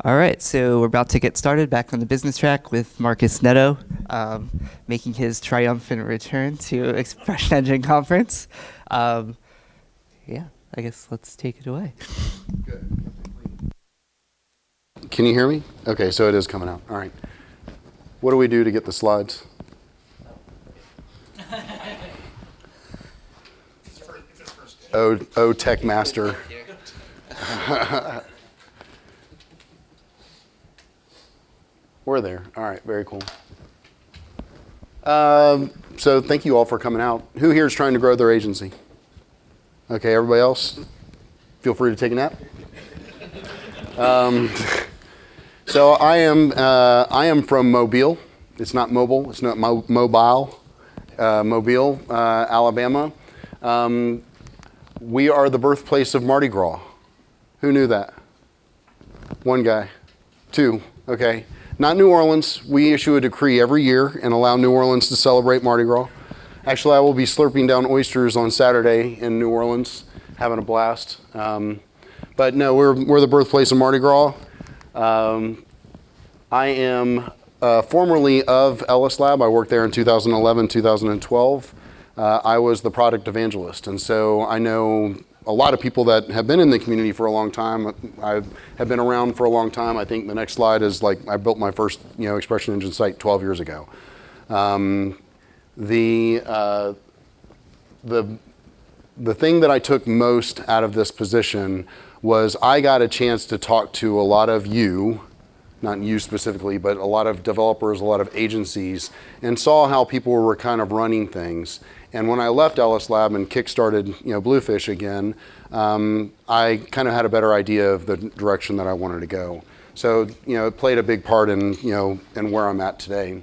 All right, so we're about to get started back on the business track with Marcus Neto, making his triumphant return to Expression Engine Conference. Yeah, I guess let's take it away. Good. Can you hear me? Okay, so it is coming out. All right. What do we do to get the slides? Oh, Tech Master. We're there. All right, very cool. So thank you all for coming out. Who here is trying to grow their agency? Okay, everybody else, feel free to take a nap. So I am from Mobile. It's not mobile. It's not mobile. Mobile, Alabama. We are the birthplace of Mardi Gras. Who knew that? One guy. Two. Okay. Not New Orleans. We issue a decree every year and allow New Orleans to celebrate Mardi Gras. Actually, I will be slurping down oysters on Saturday in New Orleans, having a blast. But no, we're the birthplace of Mardi Gras. I am formerly of Ellis Lab. I worked there in 2011, 2012. I was the product evangelist, and so I know a lot of people that have been in the community for a long time. I have been around for a long time. I think the next slide is like I built my first Expression Engine site 12 years ago. The thing that I took most out of this position was I got a chance to talk to a lot of you, not you specifically, but a lot of developers, a lot of agencies, and saw how people were kind of running things. And when I left Ellis Lab and kickstarted, Bluefish again, I kind of had a better idea of the direction that I wanted to go. So, it played a big part in, in where I'm at today.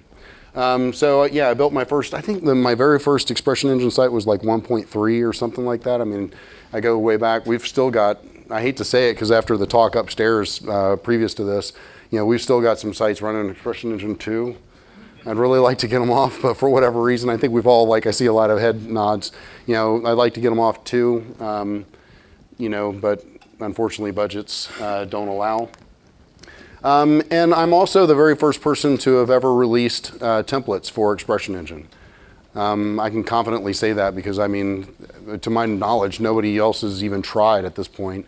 So yeah, I built my first, I think my very first Expression Engine site was like 1.3 or something like that. I mean, I go way back. We've still got, I hate to say it because after the talk upstairs previous to this, we've still got some sites running Expression Engine 2. I'd really like to get them off, but for whatever reason, I think we've all, I see a lot of head nods. I'd like to get them off too, but unfortunately budgets don't allow. And I'm also the very first person to have ever released templates for Expression Engine. I can confidently say that because, to my knowledge, nobody else has even tried at this point.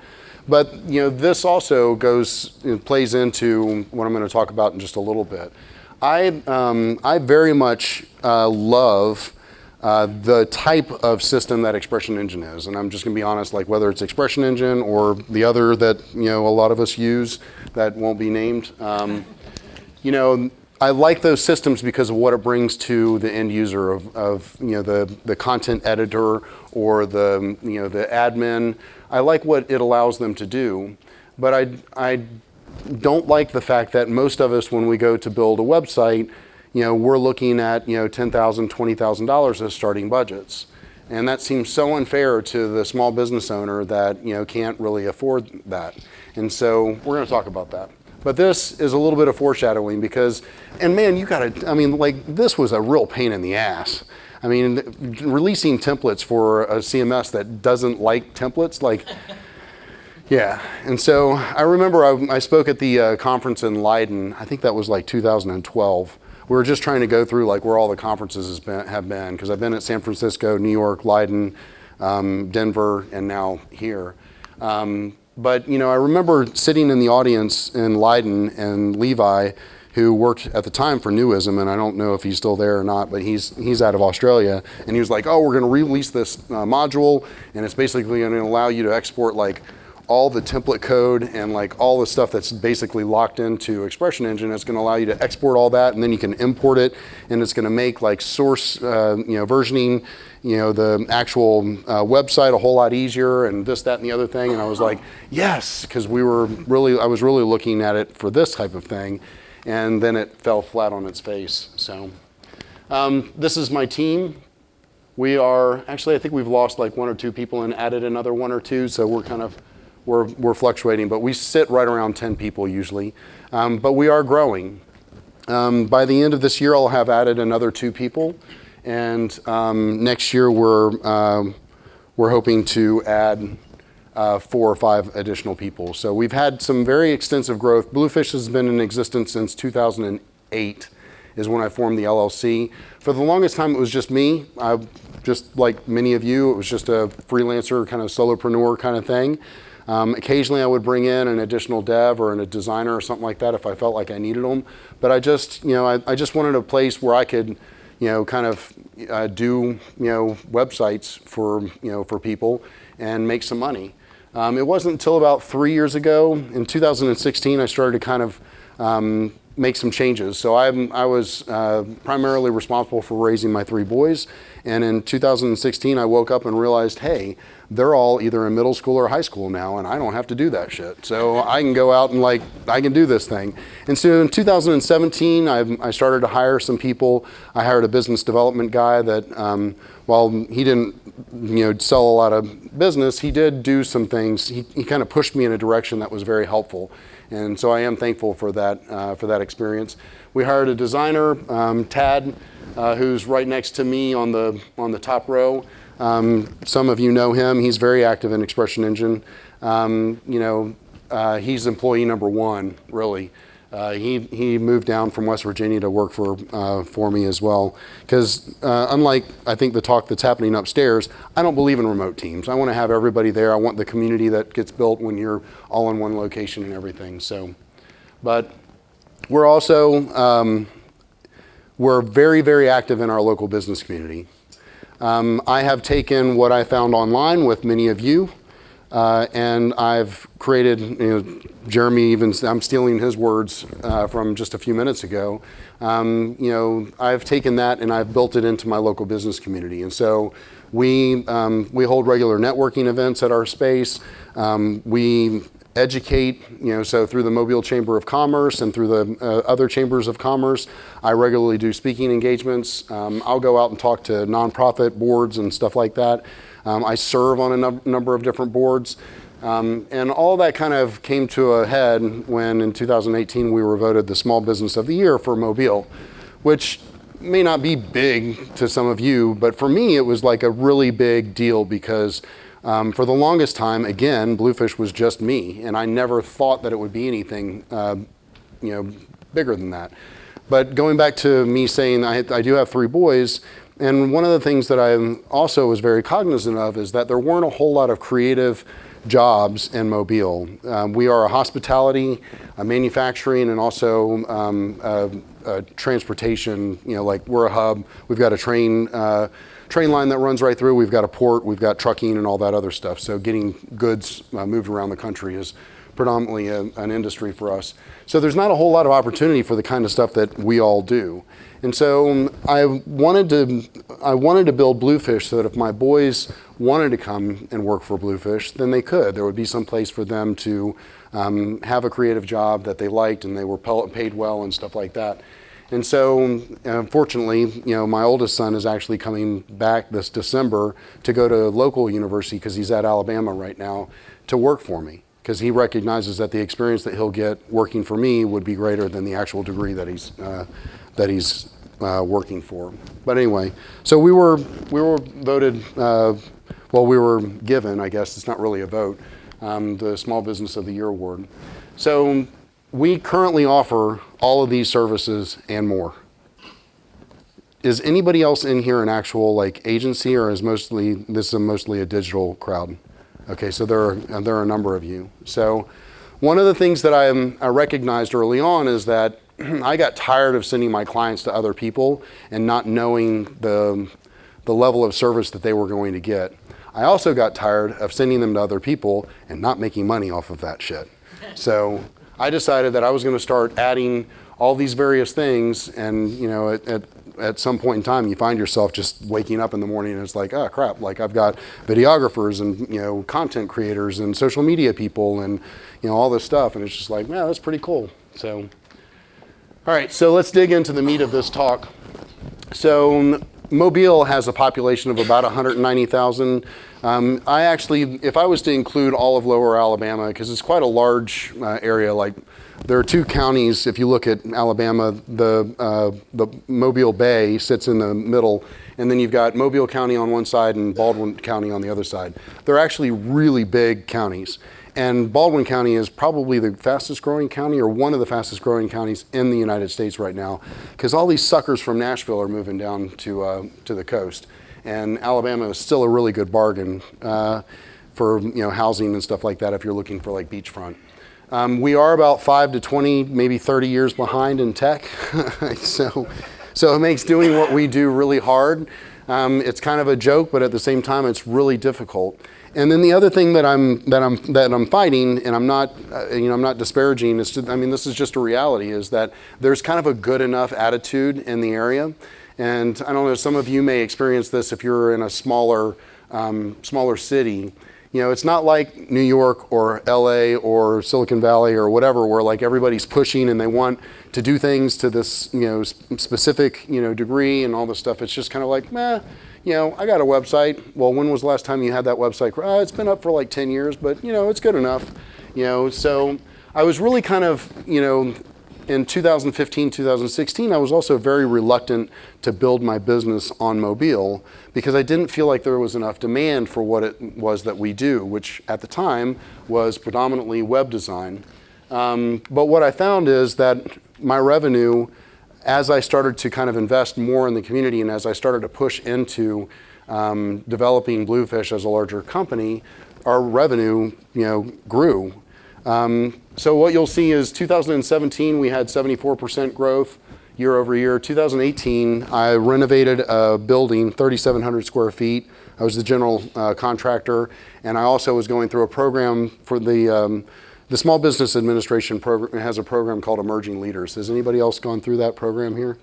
But, this also plays into what I'm going to talk about in just a little bit. I very much love the type of system that Expression Engine is. And I'm just going to be honest, whether it's Expression Engine or the other that, a lot of us use that won't be named. I like those systems because of what it brings to the end user of the content editor or the admin. I like what it allows them to do, but I don't like the fact that most of us, when we go to build a website, we're looking at $10,000, $20,000 as starting budgets, and that seems so unfair to the small business owner that can't really afford that. And so we're going to talk about that. But this is a little bit of foreshadowing because, and man, this was a real pain in the ass. Releasing templates for a CMS that doesn't like templates, yeah. And so I remember I spoke at the conference in Leiden. I think that was 2012. We were just trying to go through where all the conferences have been, because I've been at San Francisco, New York, Leiden, Denver, and now here. But I remember sitting in the audience in Leiden, and Levi, who worked at the time for Newism, and I don't know if he's still there or not, but he's out of Australia, and he was like, "Oh, we're going to release this module, and it's basically going to allow you to export all the template code and all the stuff that's basically locked into Expression Engine. It's going to allow you to export all that, and then you can import it, and it's going to make source versioning the actual website a whole lot easier, and this, that, and the other thing." And I was like, yes, because I was really looking at it for this type of thing, and then it fell flat on its face. So this is my team. We are actually, I think we've lost 1 or 2 people and added another 1 or 2, so we're fluctuating, but we sit right around 10 people usually, but we are growing. By the end of this year, I'll have added another 2 people, and next year we're hoping to add 4 or 5 additional people. So we've had some very extensive growth. Bluefish has been in existence since 2008 is when I formed the LLC. For the longest time, it was just me. Just like many of you, it was just a freelancer, kind of solopreneur kind of thing. Occasionally I would bring in an additional dev or a designer or something like that if I felt like I needed them. But I just wanted a place where I could, kind of do, websites for people and make some money. It wasn't until about 3 years ago, in 2016, I started to kind of make some changes. So I was primarily responsible for raising my 3 boys. And in 2016, I woke up and realized, hey, they're all either in middle school or high school now, and I don't have to do that shit. So I can go out and I can do this thing. And so in 2017, I started to hire some people. I hired a business development guy that, while he didn't, sell a lot of business, he did do some things. He kind of pushed me in a direction that was very helpful. And so I am thankful for that experience. We hired a designer, Tad, who's right next to me on the top row. Some of you know him. He's very active in Expression Engine. He's employee number 1, really. He moved down from West Virginia to work for me as well. Because unlike, I think, the talk that's happening upstairs, I don't believe in remote teams. I want to have everybody there. I want the community that gets built when you're all in one location and everything. So, but we're also, we're very, very active in our local business community. I have taken what I found online with many of you, and I've created, Jeremy I'm stealing his words from just a few minutes ago. I've taken that and I've built it into my local business community. And so we hold regular networking events at our space. We educate, so through the Mobile Chamber of Commerce and through the other chambers of commerce, I regularly do speaking engagements. I'll go out and talk to nonprofit boards and stuff like that. I serve on a number of different boards. And all that kind of came to a head when in 2018 we were voted the Small Business of the Year for Mobile, which may not be big to some of you, but for me it was like a really big deal because for the longest time, again, Bluefish was just me, and I never thought that it would be anything, bigger than that. But going back to me saying I do have 3 boys, and one of the things that I also was very cognizant of is that there weren't a whole lot of creative jobs in Mobile. We are a hospitality, a manufacturing, and also a transportation. We're a hub. We've got a train line that runs right through. We've got a port. We've got trucking and all that other stuff. So getting goods moved around the country is predominantly an industry for us. So there's not a whole lot of opportunity for the kind of stuff that we all do. And so I wanted to build Bluefish so that if my boys wanted to come and work for Bluefish, then they could. There would be some place for them to have a creative job that they liked and they were paid well and stuff like that. And so, fortunately, my oldest son is actually coming back this December to go to a local university because he's at Alabama right now to work for me, because he recognizes that the experience that he'll get working for me would be greater than the actual degree that he's working for. But anyway, so we were voted. We were given, I guess it's not really a vote, the Small Business of the Year award. So we currently offer all of these services and more. Is anybody else in here an actual agency, or is this mostly a digital crowd? Okay, so there are a number of you. So one of the things that I recognized early on is that I got tired of sending my clients to other people and not knowing the level of service that they were going to get. I also got tired of sending them to other people and not making money off of that shit. So I decided that I was going to start adding all these various things, and at some point in time you find yourself just waking up in the morning and it's like, oh crap, I've got videographers and content creators and social media people and all this stuff, and it's just like, man, that's pretty cool. So all right, so let's dig into the meat of this talk. So Mobile has a population of about 190,000. I actually, if I was to include all of Lower Alabama, because it's quite a large area, like there are two counties. If you look at Alabama, the Mobile Bay sits in the middle, and then you've got Mobile County on one side and Baldwin County on the other side. They're actually really big counties. And Baldwin County is probably the fastest growing county, or one of the fastest growing counties in the United States right now, because all these suckers from Nashville are moving down to the coast. And Alabama is still a really good bargain for housing and stuff like that if you're looking for like beachfront. We are about 5 to 20, maybe 30 years behind in tech. So it makes doing what we do really hard. It's kind of a joke, but at the same time, it's really difficult. And then the other thing that I'm fighting, and I'm not disparaging. This is just a reality. Is that there's kind of a good enough attitude in the area, and I don't know. Some of you may experience this if you're in a smaller city. It's not like New York or LA or Silicon Valley or whatever, where like everybody's pushing and they want to do things to this specific degree and all this stuff. It's just kind of like, meh. I got a website. Well, when was the last time you had that website? It's been up for like 10 years, but it's good enough. So I was really kind of, in 2015, 2016, I was also very reluctant to build my business on Mobile because I didn't feel like there was enough demand for what it was that we do, which at the time was predominantly web design. But what I found is that my revenue, as I started to kind of invest more in the community and as I started to push into developing Bluefish as a larger company, our revenue, grew. So what you'll see is 2017, we had 74% growth year over year. 2018, I renovated a building, 3,700 square feet. I was the general contractor, and I also was going through a program for the Small Business Administration program. Has a program called Emerging Leaders. Has anybody else gone through that program here?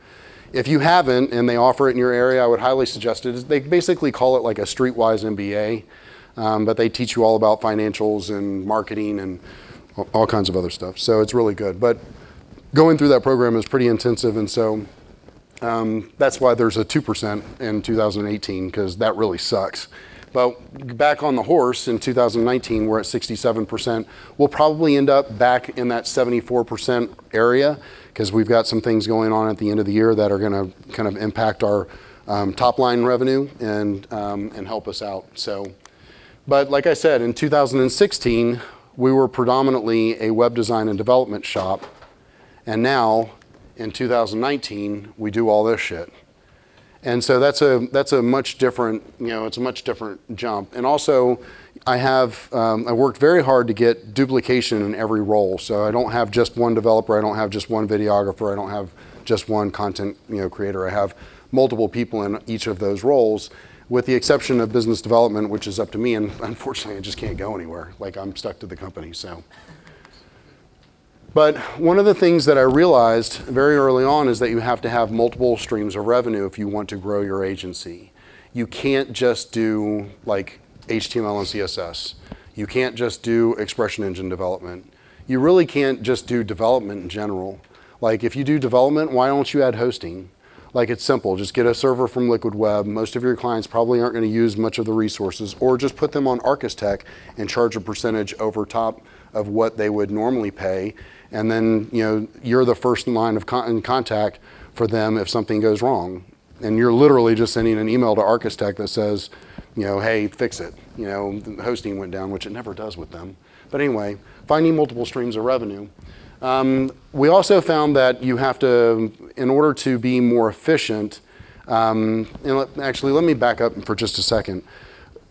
If you haven't, and they offer it in your area, I would highly suggest it. They basically call it like a streetwise MBA, but they teach you all about financials and marketing and all kinds of other stuff. So it's really good. But going through that program is pretty intensive, and so that's why there's a 2% in 2018, because that really sucks. But back on the horse in 2019, we're at 67%. We'll probably end up back in that 74% area because we've got some things going on at the end of the year that are going to kind of impact our top line revenue and help us out. So, but like I said, in 2016, we were predominantly a web design and development shop. And now in 2019, we do all this shit. And so that's a much different, it's a much different jump. And also, I worked very hard to get duplication in every role. So I don't have just one developer, I don't have just one videographer, I don't have just one content creator. I have multiple people in each of those roles, with the exception of business development, which is up to me. And unfortunately, I just can't go anywhere. Like, I'm stuck to the company. So. But one of the things that I realized very early on is that you have to have multiple streams of revenue if you want to grow your agency. You can't just do like HTML and CSS. You can't just do expression engine development. You really can't just do development in general. Like if you do development, why don't you add hosting? Like it's simple, just get a server from Liquid Web. Most of your clients probably aren't going to use much of the resources, or just put them on Architect and charge a percentage over top of what they would normally pay. And then you're the first line of contact for them if something goes wrong. And you're literally just sending an email to Architect that says, hey, fix it. The hosting went down, which it never does with them. But anyway, finding multiple streams of revenue. We also found that you have to, in order to be more efficient, actually let me back up for just a second.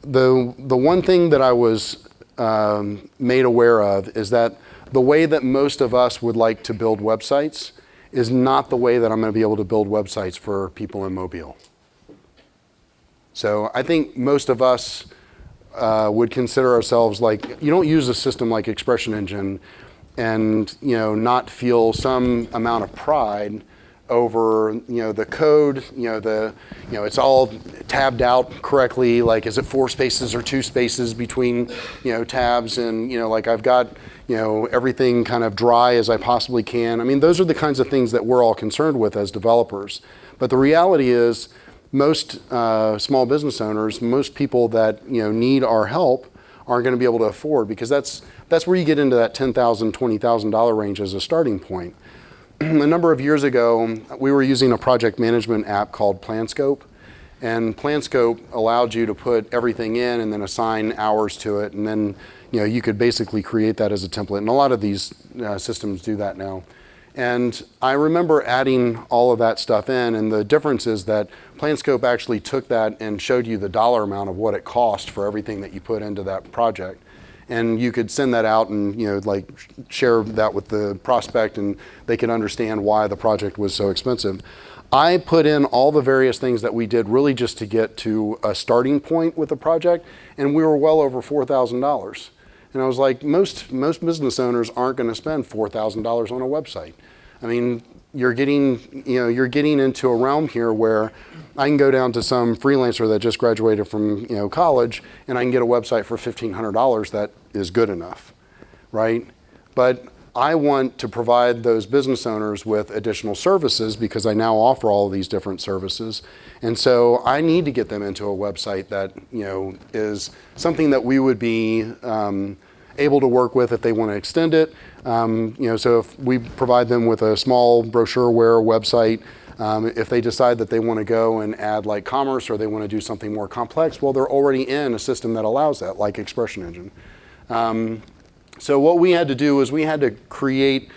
The one thing that I was made aware of is that the way that most of us would like to build websites is not the way that I'm going to be able to build websites for people in Mobile. So I think most of us would consider ourselves like, you don't use a system like Expression Engine and not feel some amount of pride over the code, it's all tabbed out correctly. Like, is it 4 spaces or 2 spaces between tabs, and like I've got everything kind of dry as I possibly can. I mean, those are the kinds of things that we're all concerned with as developers. But the reality is, most small business owners, most people that need our help aren't going to be able to afford, because that's where you get into that $10,000, $20,000 range as a starting point. A number of years ago, we were using a project management app called PlanScope, and PlanScope allowed you to put everything in and then assign hours to it, and then you could basically create that as a template. And a lot of these systems do that now. And I remember adding all of that stuff in, and the difference is that PlanScope actually took that and showed you the dollar amount of what it cost for everything that you put into that project. And you could send that out and share that with the prospect, and they could understand why the project was so expensive. I put in all the various things that we did really just to get to a starting point with the project, and we were well over $4,000. And I was like, most business owners aren't going to spend $4,000 on a website. I mean, you're getting into a realm here where I can go down to some freelancer that just graduated from college, and I can get a website for $1,500 that is good enough, right? But I want to provide those business owners with additional services, because I now offer all of these different services. And so I need to get them into a website that is something that we would be able to work with if they want to extend it. So if we provide them with a small brochureware website, if they decide that they want to go and add like commerce, or they want to do something more complex, well, they're already in a system that allows that, like Expression Engine. So what we had to do is we had to create,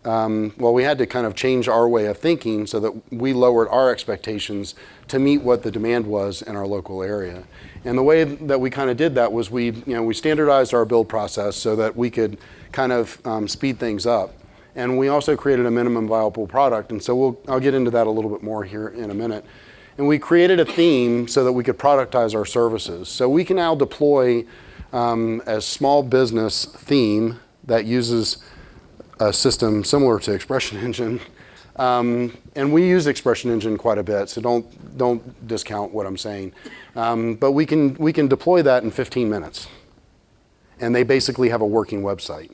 we had to kind of change our way of thinking so that we lowered our expectations to meet what the demand was in our local area. And the way that we kind of did that was we standardized our build process so that we could kind of speed things up. And we also created a minimum viable product. And so I'll get into that a little bit more here in a minute. And we created a theme so that we could productize our services. So we can now deploy a small business theme that uses a system similar to Expression Engine. And we use Expression Engine quite a bit, so don't discount what I'm saying. But we can deploy that in 15 minutes. And they basically have a working website.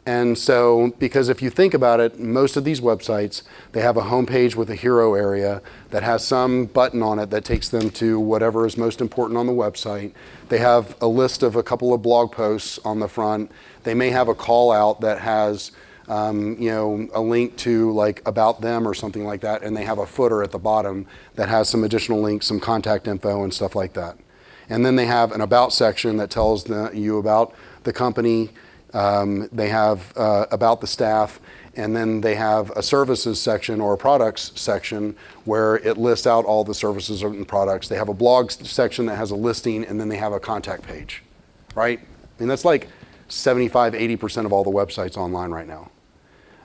And so, because if you think about it, most of these websites, they have a homepage with a hero area that has some button on it that takes them to whatever is most important on the website. They have a list of a couple of blog posts on the front. They may have a call out that has a link to like about them or something like that, and they have a footer at the bottom that has some additional links, some contact info and stuff like that. And then they have an about section that tells you about the company. They have about the staff, and then they have a services section or a products section where it lists out all the services and products. They have a blog section that has a listing, and then they have a contact page, right? I mean, that's like 75, 80% of all the websites online right now.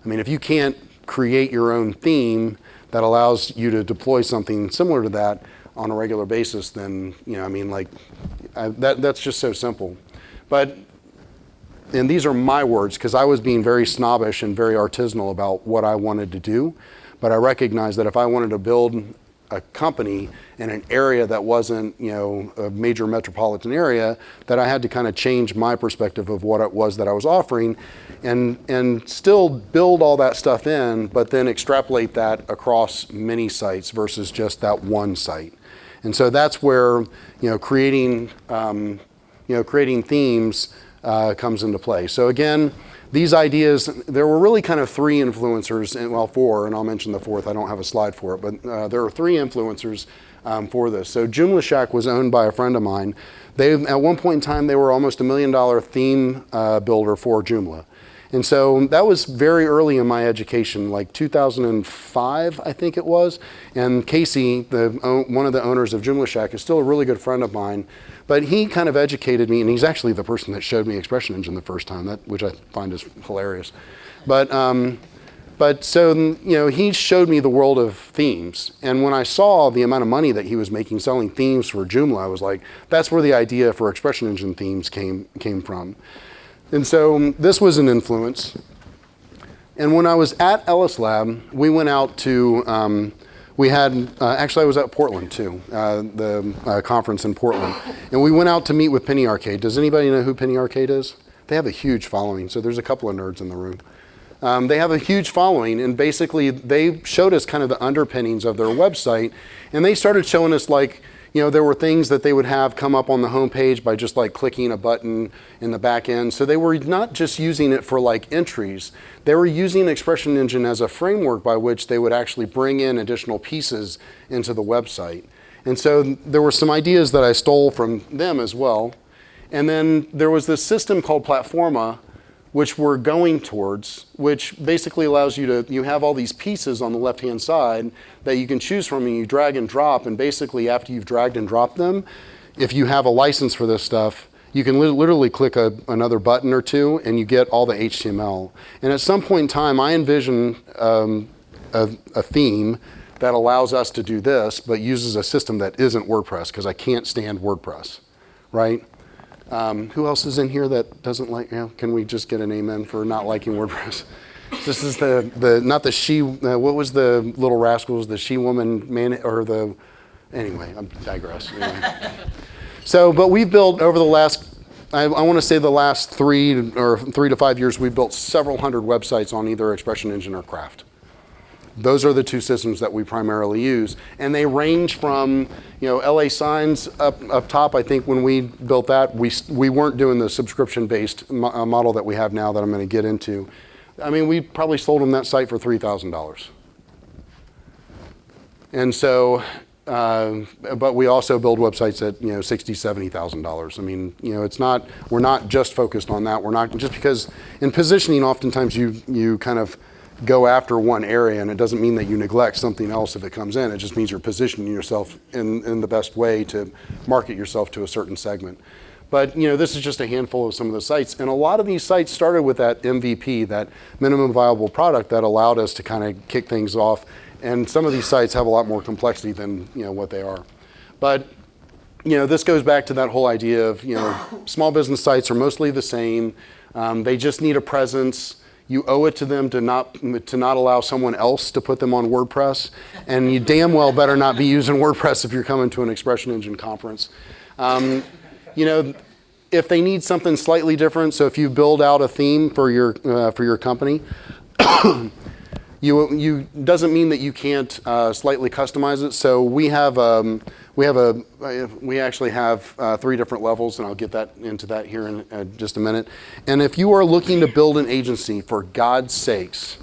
I mean, if you can't create your own theme that allows you to deploy something similar to that on a regular basis, then, that's just so simple. And these are my words, because I was being very snobbish and very artisanal about what I wanted to do. But I recognized that if I wanted to build a company in an area that wasn't, a major metropolitan area, that I had to kind of change my perspective of what it was that I was offering, and still build all that stuff in, but then extrapolate that across many sites versus just that one site. And so that's where, creating themes comes into play. So again, these ideas, there were really kind of three influencers, four, and I'll mention the fourth. I don't have a slide for it, but there are three influencers for this. So Joomla Shack was owned by a friend of mine. At one point in time, they were almost $1 million theme builder for Joomla. And so that was very early in my education, like 2005, I think it was. And Casey, one of the owners of Joomla Shack, is still a really good friend of mine. But he kind of educated me, and he's actually the person that showed me Expression Engine the first time, which I find is hilarious. But so he showed me the world of themes. And when I saw the amount of money that he was making selling themes for Joomla, I was like, that's where the idea for Expression Engine themes came from. And so this was an influence. And when I was at Ellis Lab, we went out to, actually I was at Portland too, the conference in Portland. And we went out to meet with Penny Arcade. Does anybody know who Penny Arcade is? They have a huge following, so there's a couple of nerds in the room. They have a huge following, and basically they showed us kind of the underpinnings of their website, and they started showing us like, there were things that they would have come up on the homepage by just like clicking a button in the back end. So they were not just using it for like entries, they were using Expression Engine as a framework by which they would actually bring in additional pieces into the website. And so there were some ideas that I stole from them as well. And then there was this system called Platforma, which we're going towards, which basically allows you have all these pieces on the left-hand side that you can choose from, and you drag and drop, and basically after you've dragged and dropped them, if you have a license for this stuff, you can literally click another button or two, and you get all the HTML. And at some point in time, I envision a theme that allows us to do this, but uses a system that isn't WordPress, because I can't stand WordPress, right? Who else is in here that doesn't like, can we just get an amen for not liking WordPress? This is not the she, what was the Little Rascals, the she woman man, or the, anyway, I digress. Anyway. So, but we've built over the last, I want to say the last 3 to 5 years, we've built several hundred websites on either Expression Engine or Craft. Those are the two systems that we primarily use. And they range from, LA Signs up top. I think when we built that, we weren't doing the subscription-based model that we have now that I'm going to get into. I mean, we probably sold them that site for $3,000. And so, but we also build websites at, $60,000, $70,000. I mean, we're not just focused on that. We're not, just because in positioning, oftentimes you kind of go after one area, and it doesn't mean that you neglect something else if it comes in. It just means you're positioning yourself in the best way to market yourself to a certain segment. But this is just a handful of some of the sites, and a lot of these sites started with that MVP, that minimum viable product, that allowed us to kind of kick things off. And some of these sites have a lot more complexity than what they are. But this goes back to that whole idea of small business sites are mostly the same. They just need a presence. You owe it to them to not allow someone else to put them on WordPress, and you damn well better not be using WordPress if you're coming to an Expression Engine conference. If they need something slightly different, so if you build out a theme for your company, you doesn't mean that you can't slightly customize it. So we actually have 3 different levels, and I'll get into that here in just a minute. And if you are looking to build an agency, for God's sakes,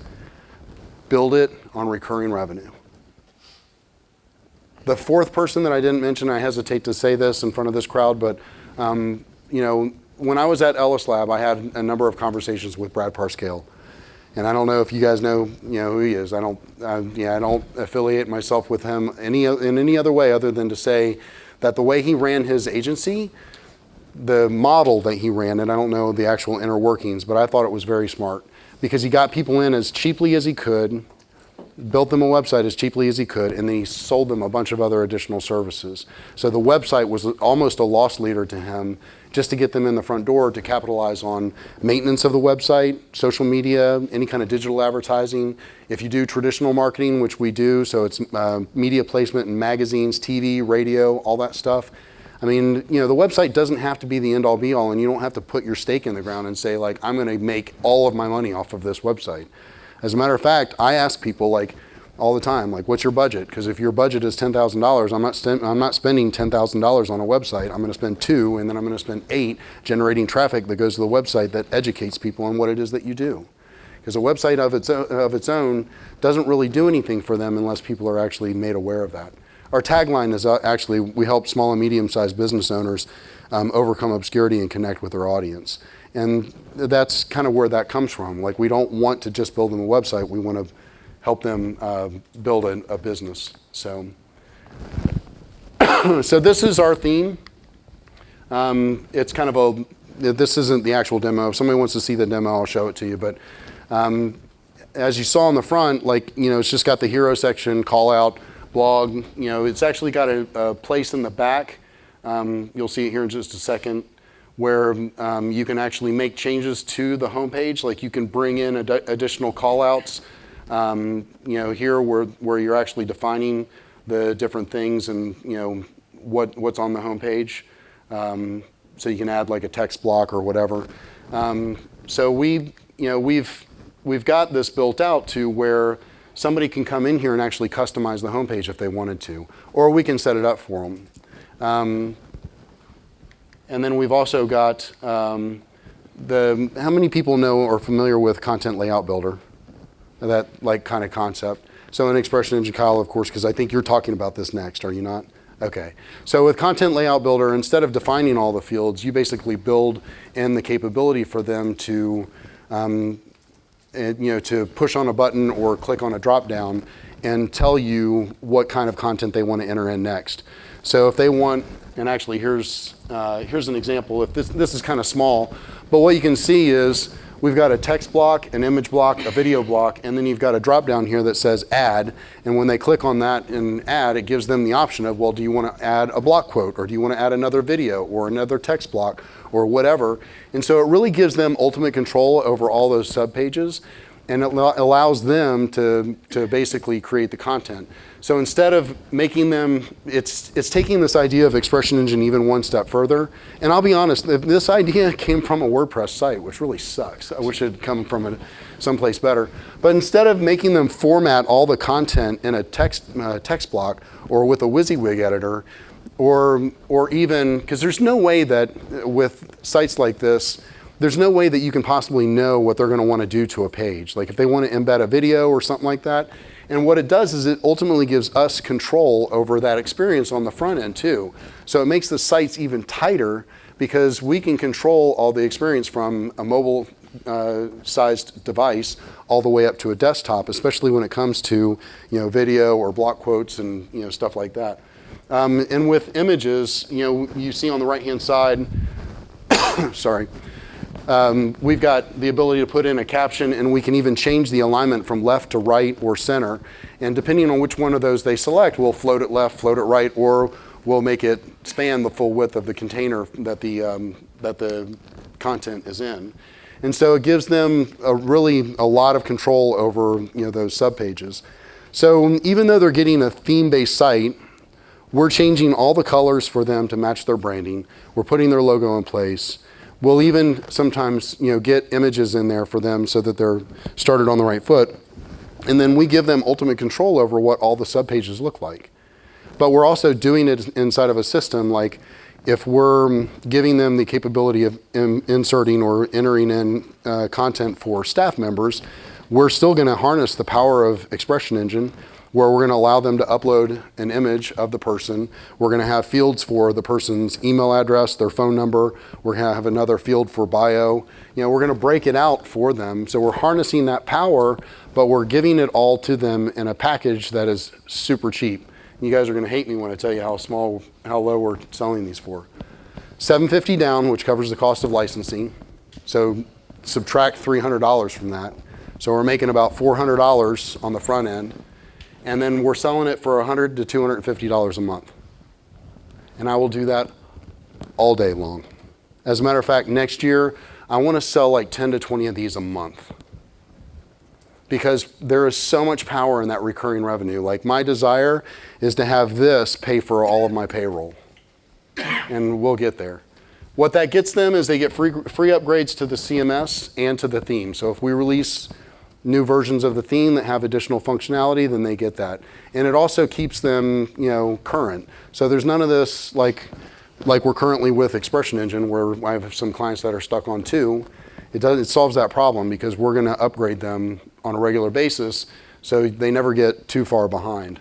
build it on recurring revenue. The 4th person that I didn't mention, I hesitate to say this in front of this crowd, but when I was at Ellis Lab, I had a number of conversations with Brad Parscale. And I don't know if you guys know, who he is. I don't affiliate myself with him in any other way other than to say that the way he ran his agency, the model that he ran, and I don't know the actual inner workings, but I thought it was very smart, because he got people in as cheaply as he could, built them a website as cheaply as he could, and then he sold them a bunch of other additional services. So the website was almost a loss leader to him, just to get them in the front door to capitalize on maintenance of the website, social media, any kind of digital advertising. If you do traditional marketing, which we do, so it's media placement in magazines, TV, radio, all that stuff. I mean, the website doesn't have to be the end-all be-all, and you don't have to put your stake in the ground and say, like, I'm going to make all of my money off of this website. As a matter of fact, I ask people, like, all the time, like, what's your budget? Because if your budget is $10,000, I'm not spending $10,000 on a website. I'm going to spend 2, and then I'm going to spend 8 generating traffic that goes to the website that educates people on what it is that you do. Because a website of its own doesn't really do anything for them unless people are actually made aware of that. Our tagline is actually, we help small and medium-sized business owners overcome obscurity and connect with their audience. And that's kind of where that comes from. Like, we don't want to just build them a website. We want to help them build a business. So this is our theme. It's kind of this isn't the actual demo. If somebody wants to see the demo, I'll show it to you. But as you saw on the front, like, it's just got the hero section, call out, blog. It's actually got a place in the back. You'll see it here in just a second, where you can actually make changes to the homepage. Like, you can bring in additional call outs. Here where you're actually defining the different things and what's on the homepage, so you can add like a text block or whatever. So we've we've got this built out to where somebody can come in here and actually customize the homepage if they wanted to, or we can set it up for them. And then we've also got how many people know or familiar with Content Layout Builder? That like kind of concept. So in Expression Engine, Kyle, of course, because I think you're talking about this next, are you not? Okay. So with Content Layout Builder, instead of defining all the fields, you basically build in the capability for them to, to push on a button or click on a drop down and tell you what kind of content they want to enter in next. So if they want, and actually here's an example. If this is kind of small, but what you can see is we've got a text block, an image block, a video block, and then you've got a drop down here that says add. And when they click on that and add, it gives them the option of, well, do you want to add a block quote, or do you want to add another video or another text block or whatever? And so it really gives them ultimate control over all those subpages, and it allows them to basically create the content. So instead of making them, it's taking this idea of Expression Engine even one step further. And I'll be honest, this idea came from a WordPress site, which really sucks. I wish it had come from someplace better. But instead of making them format all the content in a text block or with a WYSIWYG editor, or even, because there's no way that with sites like this, there's no way that you can possibly know what they're going to want to do to a page. Like if they want to embed a video or something like that. And what it does is it ultimately gives us control over that experience on the front end too. So it makes the sites even tighter because we can control all the experience from a mobile sized device all the way up to a desktop, especially when it comes to video or block quotes and stuff like that. And with images, you see on the right hand side, sorry. We've got the ability to put in a caption, and we can even change the alignment from left to right or center. And depending on which one of those they select, we'll float it left, float it right, or we'll make it span the full width of the container that the content is in. And so it gives them a lot of control over those subpages. So even though they're getting a theme-based site, we're changing all the colors for them to match their branding. We're putting their logo in place. We'll even sometimes, get images in there for them so that they're started on the right foot. And then we give them ultimate control over what all the subpages look like. But we're also doing it inside of a system, like if we're giving them the capability of inserting or entering in content for staff members, we're still going to harness the power of Expression Engine, where we're going to allow them to upload an image of the person. We're going to have fields for the person's email address, their phone number. We're going to have another field for bio. We're going to break it out for them. So we're harnessing that power, but we're giving it all to them in a package that is super cheap. You guys are going to hate me when I tell you how low we're selling these for. $750 down, which covers the cost of licensing. So subtract $300 from that. So we're making about $400 on the front end. And then we're selling it for $100 to $250 a month. And I will do that all day long. As a matter of fact, next year, I want to sell like 10 to 20 of these a month. Because there is so much power in that recurring revenue. Like my desire is to have this pay for all of my payroll. And we'll get there. What that gets them is they get free upgrades to the CMS and to the theme. So if we release new versions of the theme that have additional functionality, then they get that. And it also keeps them, current. So there's none of this like we're currently with Expression Engine, where I have some clients that are stuck on 2. It solves that problem because we're going to upgrade them on a regular basis so they never get too far behind.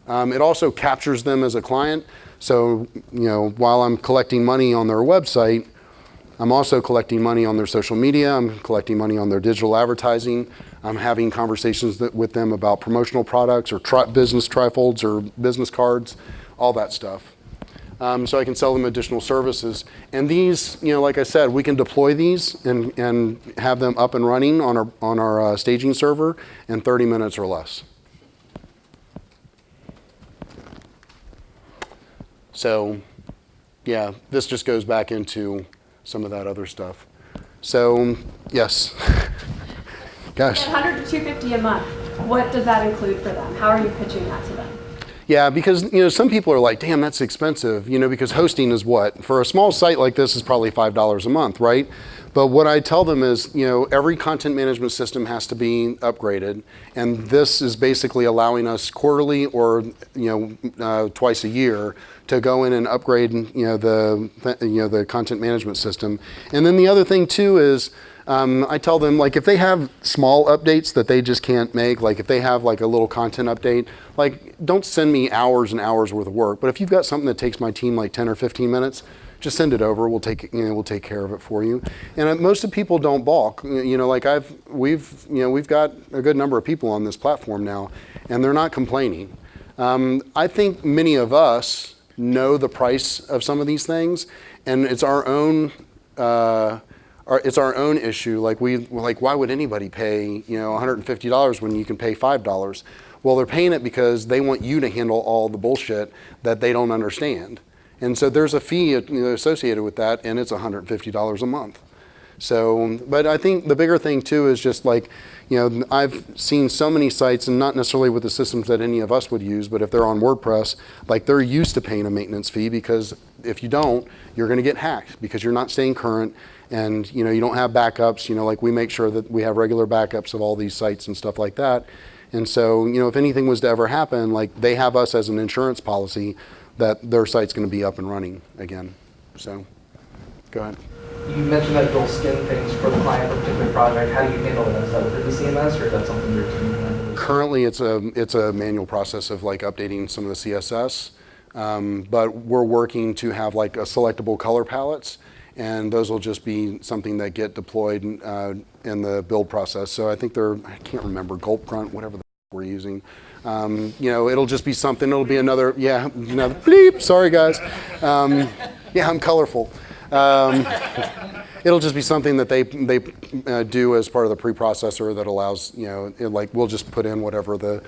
It also captures them as a client. So, while I'm collecting money on their website, I'm also collecting money on their social media. I'm collecting money on their digital advertising. I'm having conversations with them about promotional products or business trifolds or business cards, all that stuff. So I can sell them additional services. And these, like I said, we can deploy these and have them up and running on our staging server in 30 minutes or less. So, yeah, this just goes back into some of that other stuff. So, yes. Gosh. 100 to 250 a month. What does that include for them? How are you pitching that to them? Yeah, because some people are like, damn, that's expensive, because hosting is what? For a small site like this is probably $5 a month, right? But what I tell them is, every content management system has to be upgraded, and this is basically allowing us quarterly or twice a year to go in and upgrade the content management system. And then the other thing too is, I tell them, like, if they have small updates that they just can't make, like if they have like a little content update, like, don't send me hours and hours worth of work. But if you've got something that takes my team like 10 or 15 minutes, just send it over. We'll take care of it for you. And most of people don't balk. Like we've got a good number of people on this platform now, and they're not complaining. I think many of us know the price of some of these things, and it's our own. It's our own issue. Like why would anybody pay $150 when you can pay $5? Well, they're paying it because they want you to handle all the bullshit that they don't understand. And so there's a fee associated with that, and it's $150 a month. So, but I think the bigger thing too is just like, I've seen so many sites, and not necessarily with the systems that any of us would use, but if they're on WordPress, like they're used to paying a maintenance fee, because if you don't, you're going to get hacked because you're not staying current, and you don't have backups. Like we make sure that we have regular backups of all these sites and stuff like that. And so, if anything was to ever happen, like they have us as an insurance policy that their site's going to be up and running again. So, go ahead. You mentioned that you'll skin things for the client for a particular project. How do you handle that? Is that within the CMS, or is that something your team handles? Currently, it's a manual process of like updating some of the CSS, but we're working to have like a selectable color palettes, and those will just be something that get deployed in the build process. So I think I can't remember, Gulp Grunt, whatever we're using. It'll just be something. It'll be another bleep. Sorry, guys. I'm colorful. It'll just be something that they do as part of the preprocessor that allows, we'll just put in whatever the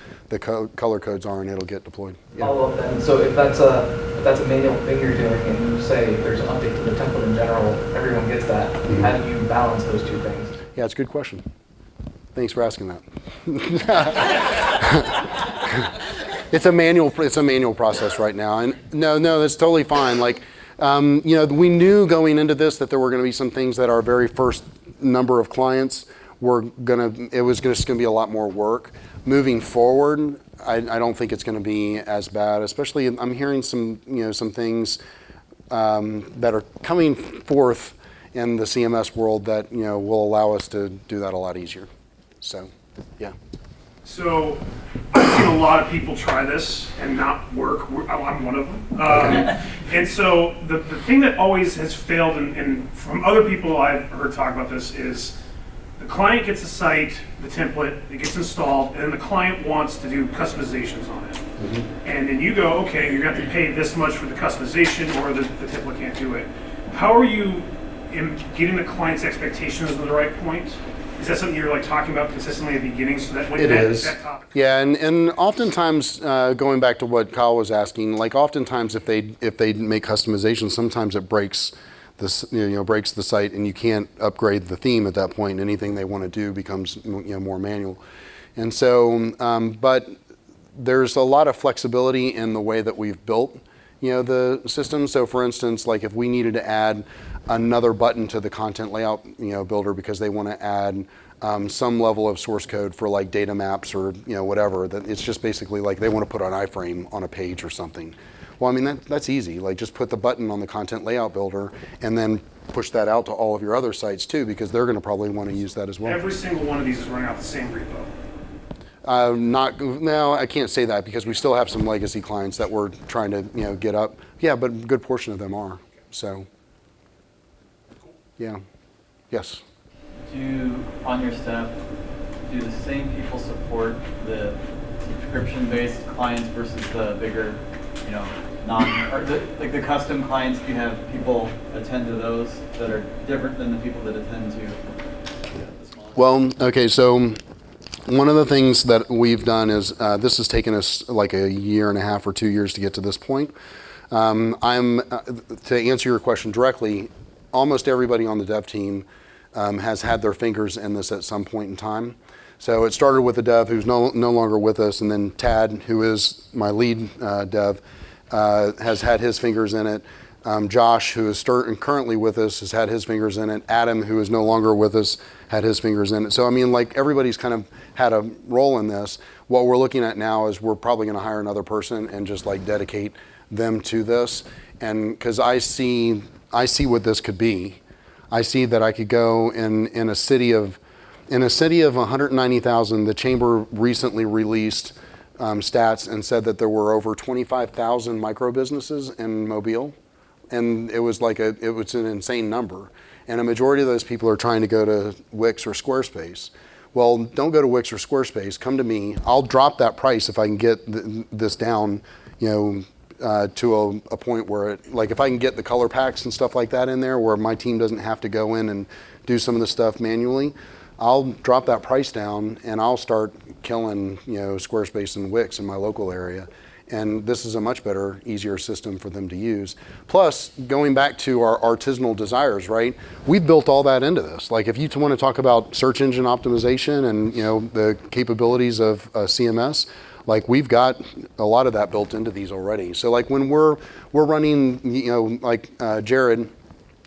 color codes are, and it'll get deployed. Yeah. Follow up then. So if that's a manual thing you're doing, and you say there's an update to the template in general, everyone gets that. Mm-hmm. How do you balance those two things? Yeah, it's a good question. Thanks for asking that. It's a manual process right now, and no, that's totally fine. Like, we knew going into this that there were going to be some things that our very first number of clients it was just going to be a lot more work. Moving forward, I don't think it's going to be as bad. Especially, I'm hearing some things that are coming forth in the CMS world that will allow us to do that a lot easier. So, yeah. So, I've seen a lot of people try this and not work. I'm one of them. Okay. And so, the thing that always has failed, and from other people I've heard talk about this, is the client gets a site, the template, it gets installed, and then the client wants to do customizations on it. Mm-hmm. And then you go, okay, you're going to have to pay this much for the customization, or the template can't do it. How are you in getting the client's expectations at the right point? Is that something you're talking about consistently at the beginning, so that when that topic? Yeah, and oftentimes going back to what Kyle was asking, oftentimes if they make customization, sometimes it breaks breaks the site, and you can't upgrade the theme at that point. Anything they want to do becomes more manual, and so but there's a lot of flexibility in the way that we've built the system. So for instance, if we needed to add another button to the content layout builder because they want to add some level of source code for data maps or whatever, that it's just basically they want to put an iframe on a page or something. Well, I mean that's easy. Just put the button on the content layout builder and then push that out to all of your other sites too, because they're going to probably want to use that as well. Every single one of these is running off the same repo. No, I can't say that, because we still have some legacy clients that we're trying to get up. Yeah, but a good portion of them are. So, yeah, yes. On your staff, do the same people support the subscription-based clients versus the bigger, the custom clients? Do you have people attend to those that are different than the people that attend to the smaller? Well, okay, so one of the things that we've done is this has taken us a year and a half or 2 years to get to this point. To answer your question directly, almost everybody on the dev team has had their fingers in this at some point in time. So it started with a dev who's no longer with us, and then Tad, who is my lead dev, has had his fingers in it. Josh, who is currently with us, has had his fingers in it. Adam, who is no longer with us, had his fingers in it. So I mean, like, everybody's kind of had a role in this. What we're looking at now is we're probably going to hire another person and just like dedicate them to this. And because I see what this could be. I see that I could go in a city of 190,000. The chamber recently released stats and said that there were over 25,000 micro businesses in Mobile, and it was an insane number. And a majority of those people are trying to go to Wix or Squarespace. Well, don't go to Wix or Squarespace. Come to me. I'll drop that price if I can get this down, to a point where if I can get the color packs and stuff like that in there, where my team doesn't have to go in and do some of the stuff manually, I'll drop that price down and I'll start killing, Squarespace and Wix in my local area. And this is a much better, easier system for them to use. Plus, going back to our artisanal desires, right? We've built all that into this. Like, if you want to talk about search engine optimization and, the capabilities of CMS, like, we've got a lot of that built into these already. So like when we're running, Jared,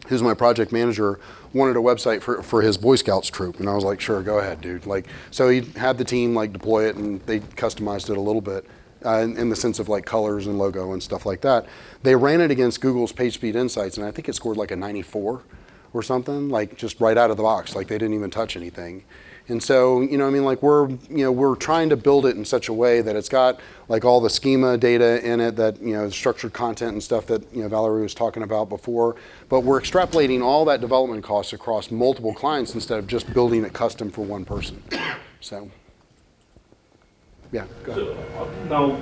who's my project manager, wanted a website for his Boy Scouts troop. And I was like, sure, go ahead, dude. Like, so he had the team deploy it, and they customized it a little bit in the sense of colors and logo and stuff like that. They ran it against Google's PageSpeed Insights, and I think it scored a 94 or something, just right out of the box. They didn't even touch anything. And so, we're trying to build it in such a way that it's got all the schema data in it, that, structured content and stuff that, Valerie was talking about before. But we're extrapolating all that development costs across multiple clients instead of just building it custom for one person. So, yeah, go ahead. So, now,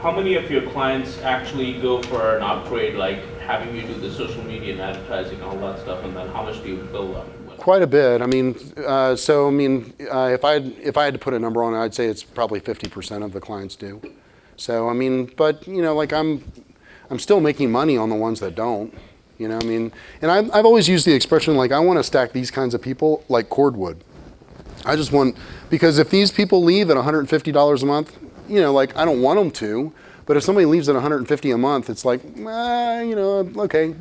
how many of your clients actually go for an upgrade, having you do the social media and advertising and all that stuff, and then how much do you bill them? Quite a bit. I mean, if I had to put a number on it, I'd say it's probably 50% of the clients do. So I mean, but I'm still making money on the ones that don't. And I've always used the expression I want to stack these kinds of people like cordwood. I just want, because if these people leave at $150 a month, I don't want them to. But if somebody leaves at $150 a month, it's okay,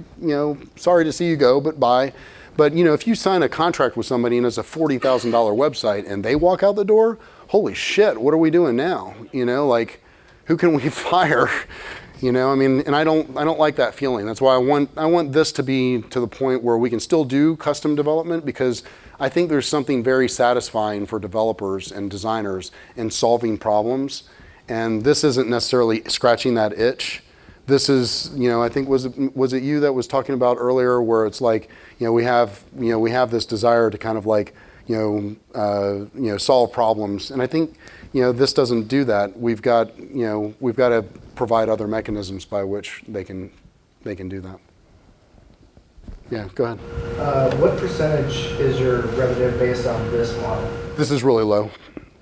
sorry to see you go, but bye. But if you sign a contract with somebody and it's a $40,000 website and they walk out the door, holy shit, what are we doing now? Who can we fire? And I don't like that feeling. That's why I want this to be to the point where we can still do custom development, because I think there's something very satisfying for developers and designers in solving problems. And this isn't necessarily scratching that itch. This is, I think was it you that was talking about earlier, where it's we have this desire to kind of solve problems, and I think this doesn't do that. We've got to provide other mechanisms by which they can do that. Yeah, go ahead. What percentage is your revenue based on this model? This is really low.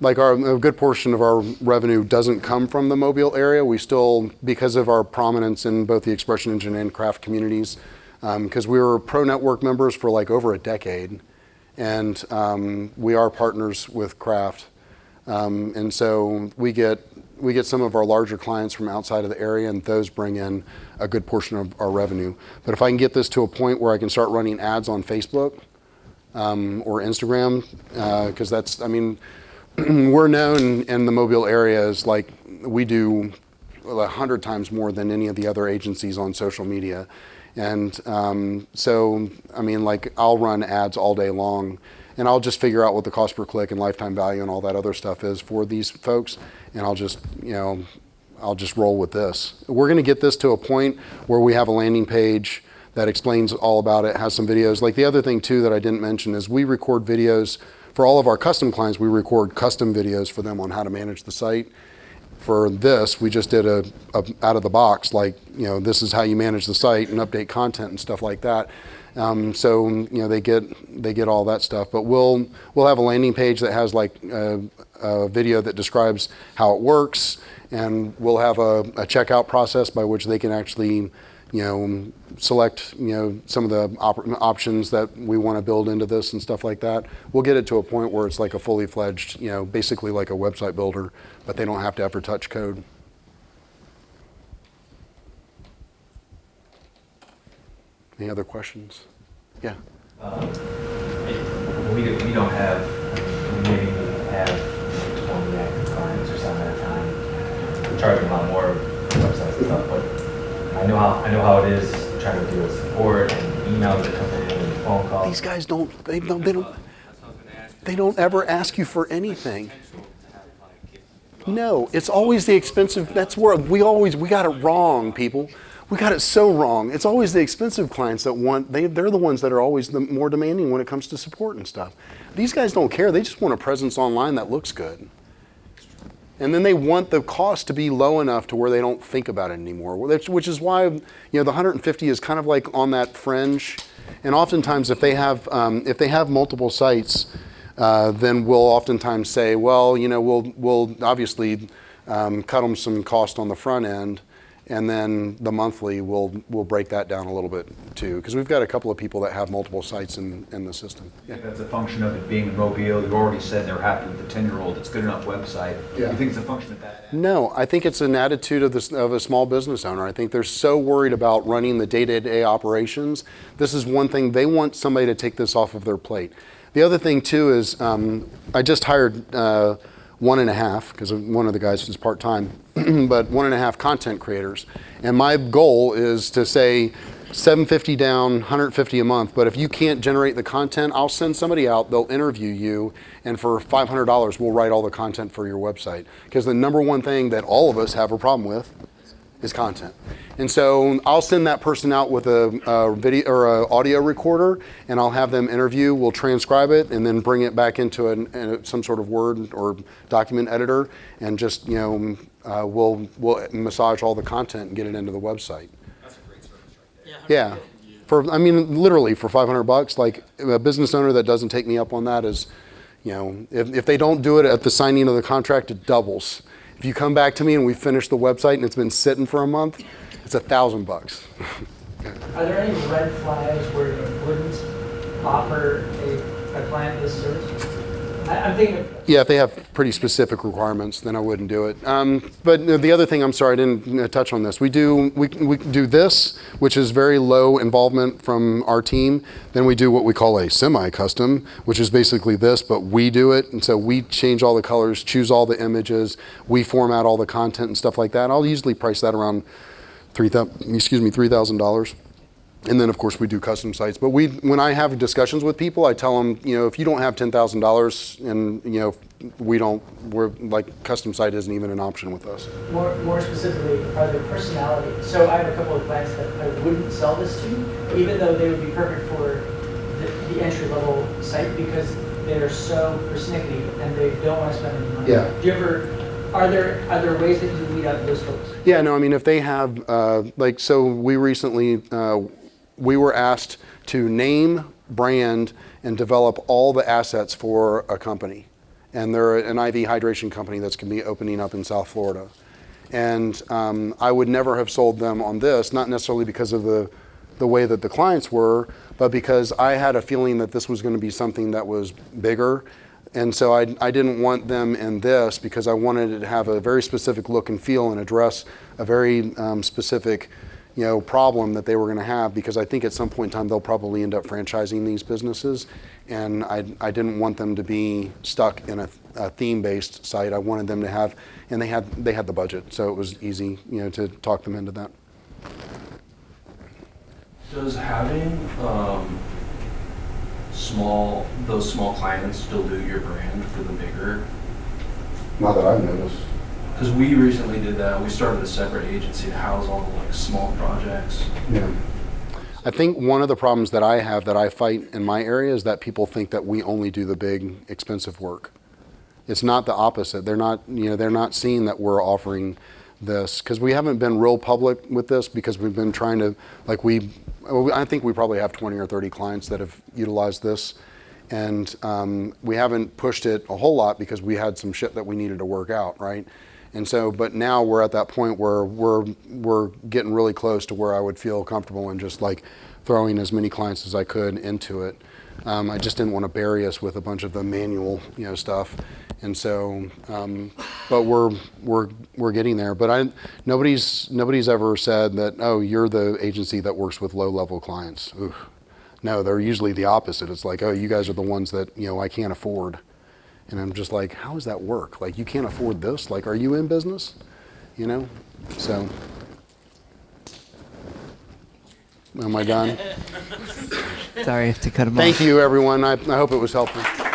A good portion of our revenue doesn't come from the Mobile area. We still, because of our prominence in both the Expression Engine and Craft communities, because we were Pro Network members for over a decade, and we are partners with Craft, and so we get some of our larger clients from outside of the area, and those bring in a good portion of our revenue. But if I can get this to a point where I can start running ads on Facebook or Instagram, because we're known in the Mobile area as we do 100 times more than any of the other agencies on social media. And I'll run ads all day long, and I'll just figure out what the cost per click and lifetime value and all that other stuff is for these folks. And I'll just roll with this. We're going to get this to a point where we have a landing page that explains all about it, has some videos. The other thing too that I didn't mention is we record videos. For all of our custom clients, we record custom videos for them on how to manage the site. For this, we just did a out of the box, this is how you manage the site and update content and stuff like that. They get all that stuff. But we'll have a landing page that has a video that describes how it works, and we'll have a checkout process by which they can actually select, some of the options that we want to build into this and stuff like that. We'll get it to a point where it's like a fully fledged, basically like a website builder, but they don't have to ever touch code. Any other questions? Yeah. We don't have, maybe we have 20 active clients or something at a time. We're charging a lot more websites and stuff, but I know how it is trying to deal with support and emails that come in and phone calls. These guys they don't ever ask you for anything. No, it's always the expensive. That's where we got it wrong, people. We got it so wrong. It's always the expensive clients that they're the ones that are always the more demanding when it comes to support and stuff. These guys don't care. They just want a presence online that looks good. And then they want the cost to be low enough to where they don't think about it anymore, which is why, the 150 is kind of like on that fringe. And oftentimes if they have multiple sites, then we'll oftentimes say, well, we'll obviously cut them some cost on the front end, and then the monthly we'll break that down a little bit too, because we've got a couple of people that have multiple sites in the system. Yeah. That's a function of it being in Mobile. You already said they're happy with the 10-year-old. It's a good enough website. Yeah. You think it's a function of that? No, I think it's an attitude of a small business owner. I think they're so worried about running the day-to-day operations. This is one thing, they want somebody to take this off of their plate. The other thing too is I just hired 1.5, because one of the guys is part-time, but 1.5 content creators. And my goal is to say $750 down, $150 a month, but if you can't generate the content, I'll send somebody out, they'll interview you, and for $500, we'll write all the content for your website. Because the number one thing that all of us have a problem with is content. And so I'll send that person out with a video or an audio recorder, and I'll have them interview. We'll transcribe it and then bring it back into some sort of Word or document editor, and just we'll massage all the content and get it into the website. That's a great service right there. Yeah, literally for $500. Like a business owner that doesn't take me up on that is, if they don't do it at the signing of the contract, it doubles. If you come back to me and we finish the website and it's been sitting for a month, it's $1,000. Are there any red flags where you wouldn't offer a client this service? I'm thinking of... Yeah, if they have pretty specific requirements, then I wouldn't do it. But the other thing, I'm sorry, I didn't touch on this. We do this, which is very low involvement from our team. Then we do what we call a semi-custom, which is basically this, but we do it. And so we change all the colors, choose all the images, we format all the content and stuff like that. I'll usually price that around $3,000. And then, of course, we do custom sites. But when I have discussions with people, I tell them, if you don't have $10,000, and we're like, custom site isn't even an option with us. More specifically, are there personality? So I have a couple of clients that I wouldn't sell this to, even though they would be perfect for the entry-level site, because they're so persnickety and they don't want to spend any money. Yeah. Do you ever? Are there ways that you weed out those folks? Yeah, no, if they have, so we recently, we were asked to name, brand, and develop all the assets for a company. And they're an IV hydration company that's going to be opening up in South Florida. And I would never have sold them on this, not necessarily because of the way that the clients were, but because I had a feeling that this was going to be something that was bigger. And so I didn't want them in this, because I wanted it to have a very specific look and feel and address a very specific problem that they were going to have, because I think at some point in time they'll probably end up franchising these businesses, and I didn't want them to be stuck in a theme-based site. I wanted them to have, and they had the budget, so it was easy to talk them into that. Does having those small clients dilute your brand for the bigger? Not that I've noticed. Because we recently did that. We started a separate agency to house all the small projects. Yeah. I think one of the problems that I have that I fight in my area is that people think that we only do the big, expensive work. It's not the opposite. They're not, they're not seeing that we're offering this, because we haven't been real public with this, because we've been trying to, I think we probably have 20 or 30 clients that have utilized this. And we haven't pushed it a whole lot because we had some shit that we needed to work out, right? And so, but now we're at that point where we're getting really close to where I would feel comfortable in just like throwing as many clients as I could into it. I just didn't want to bury us with a bunch of the manual, stuff. And so, but we're getting there. But nobody's ever said that, oh, you're the agency that works with low-level clients. Oof. No, they're usually the opposite. It's like, oh, you guys are the ones that I can't afford. And I'm just like, how does that work? Like, you can't afford this? Like, are you in business? So, am I done? Sorry to cut him off. Thank you, everyone. I hope it was helpful.